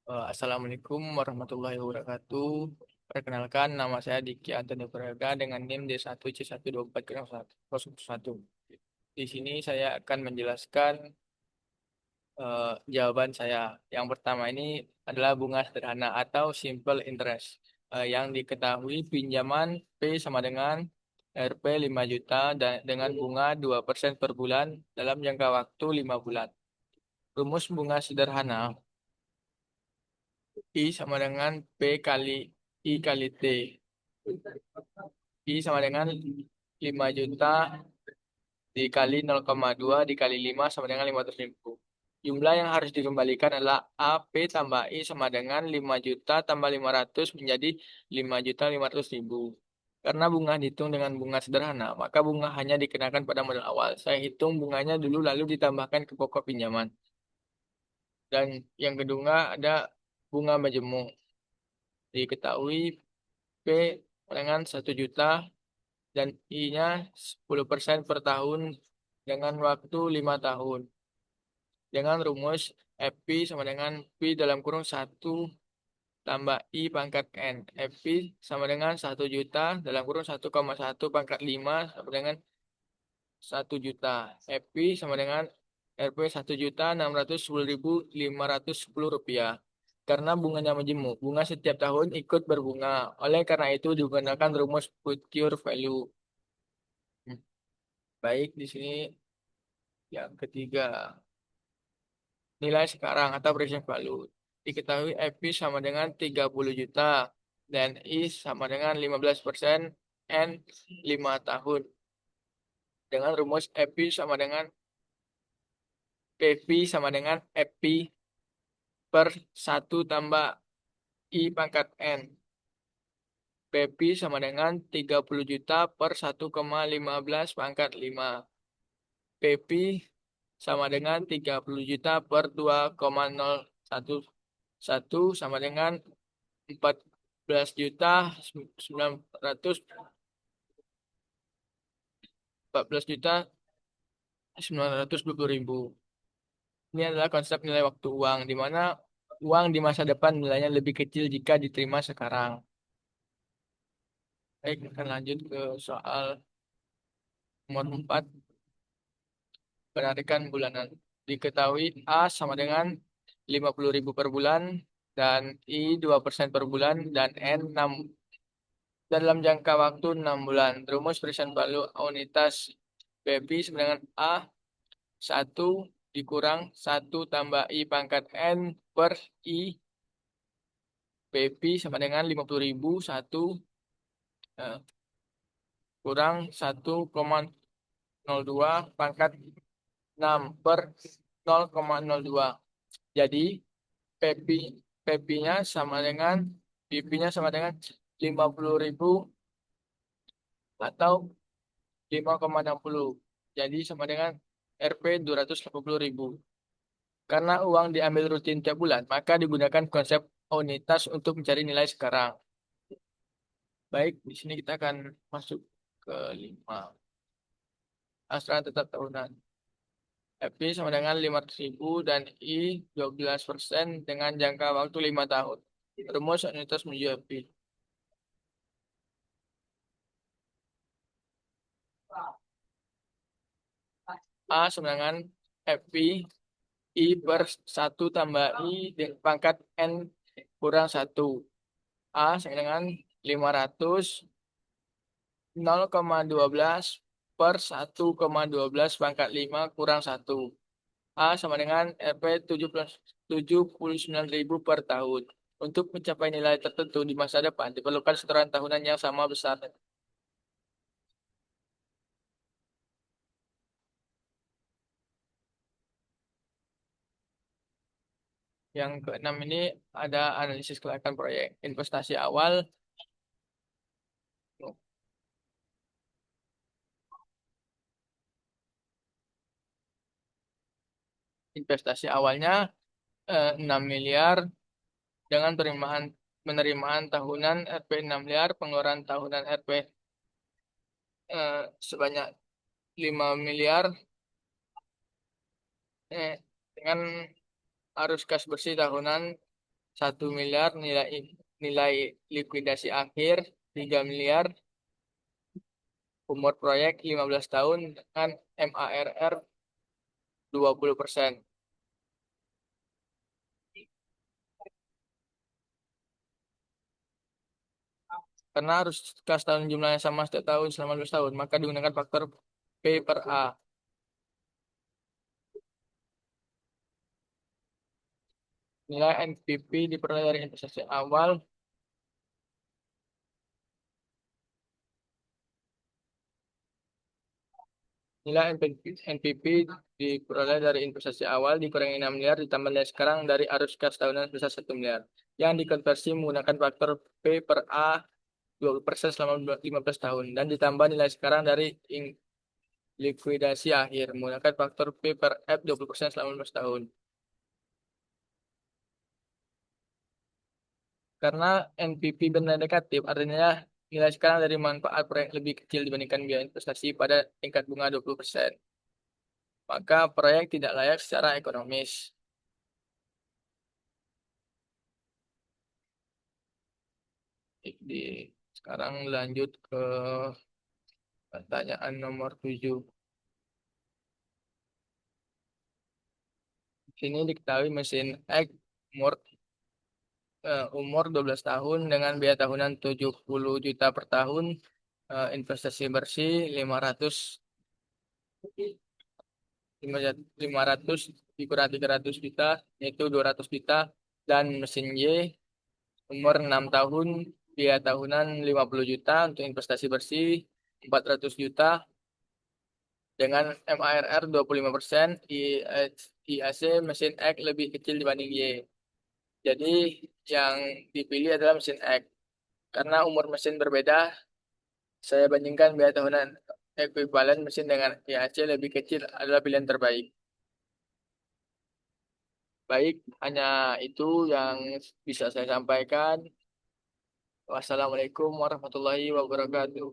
Assalamualaikum warahmatullahi wabarakatuh. Perkenalkan, nama saya Diki Antoni Prayoga dengan NIM D1C12401. Di sini saya akan menjelaskan jawaban saya. Yang pertama ini adalah bunga sederhana atau simple interest. Yang diketahui pinjaman P sama dengan Rp 5 juta dan dengan bunga 2% per bulan dalam jangka waktu 5 bulan. Rumus bunga sederhana I sama dengan P kali I kali T. I sama dengan 5 juta dikali 0,2 dikali 5 sama dengan 500.000. Jumlah yang harus dikembalikan adalah AP tambah I sama dengan 5 juta tambah 500 menjadi 5.500.000. Karena bunga dihitung dengan bunga sederhana, maka bunga hanya dikenakan pada modal awal. Saya hitung bunganya dulu lalu ditambahkan ke pokok pinjaman. Dan yang kedua ada bunga majemuk. Diketahui P dengan 1 juta dan I-nya 10% per tahun dengan waktu 5 tahun. Dengan rumus FP sama dengan P dalam kurung 1 tambah I pangkat N. FP sama dengan 1 juta dalam kurung 1,1 pangkat 5 sama dengan 1 juta. FP sama dengan RP 1.610.510 rupiah. Karena bunganya majemuk, bunga setiap tahun ikut berbunga. Oleh karena itu digunakan rumus future value. Baik, di sini yang ketiga, nilai sekarang atau present value. Diketahui FP sama dengan 30 juta dan I sama dengan 15% N 5 tahun. Dengan rumus FP sama dengan PP sama dengan FP per 1 tambah I pangkat N. PP sama dengan 30 juta per 1,15 pangkat 5. PP sama dengan 30 juta per 2,011 sama dengan 14.920.000. Ini adalah konsep nilai waktu uang, di mana uang di masa depan nilainya lebih kecil jika diterima sekarang. Baik, akan lanjut ke soal nomor 4, penarikan bulanan. Diketahui A sama dengan 50.000 per bulan, dan I 2% per bulan, dan N 6 dalam jangka waktu 6 bulan. Rumus present value unitas BP sama dengan A 1 dikurang 1 tambah I pangkat N per I BP sama dengan 50.000 1 kurang 1,02 pangkat 6 per 0,02. Jadi PP PP-nya sama dengan BP-nya sama dengan 50.000 atau 5,60. Jadi sama dengan Rp 280.000. Karena uang diambil rutin tiap bulan, maka digunakan konsep unitas untuk mencari nilai sekarang. Baik, di sini kita akan masuk ke 5. Asuransi tetap tahunan. FP sama dengan 500.000 dan I 12% dengan jangka waktu 5 tahun. Rumus unitas menuju FP. A sama dengan FP I per 1 tambah I pangkat N kurang 1. A sama dengan 500 0,12 per 1,12 pangkat 5 kurang 1. A sama dengan Rp 79.000 per tahun. Untuk mencapai nilai tertentu di masa depan, diperlukan setoran tahunan yang sama besar. Yang keenam ini ada analisis kelayakan proyek. Investasi awal. Investasi awalnya 6 miliar dengan penerimaan tahunan Rp 6 miliar, pengeluaran tahunan Rp sebanyak 5 miliar dengan arus kas bersih tahunan 1 miliar nilai nilai likuidasi akhir, 3 miliar umur proyek 15 tahun dengan MARR 20%. Karena harus kas tahun jumlahnya sama setiap tahun selama 12 tahun, maka digunakan faktor P per A. Nilai NPV diperoleh dari investasi awal. Nilai NPV diperoleh dari investasi awal dikurangi 6 miliar ditambah nilai sekarang dari arus kas tahunan sebesar 1 miliar. Yang dikonversi menggunakan faktor P per A 20% selama 15 tahun. Dan ditambah nilai sekarang dari likuidasi akhir menggunakan faktor P per F 20% selama 15 tahun. Karena NPV benar negatif, artinya nilai sekarang dari manfaat proyek lebih kecil dibandingkan biaya investasi pada tingkat bunga 20%. Maka proyek tidak layak secara ekonomis. Di, sekarang lanjut ke pertanyaan nomor 7. Sini diketahui mesin X umur, umur 12 tahun dengan biaya tahunan 70 juta per tahun, investasi bersih 500 dikurang 300 juta yaitu 200 juta, dan mesin Y umur 6 tahun biaya tahunan 50 juta untuk investasi bersih 400 juta dengan MARR 25%. IAC mesin X lebih kecil dibanding Y. Jadi yang dipilih adalah mesin X. Karena umur mesin berbeda, saya bandingkan biaya tahunan ekuivalen mesin dengan IAC lebih kecil adalah pilihan terbaik. Baik, hanya itu yang bisa saya sampaikan. Wassalamualaikum warahmatullahi wabarakatuh.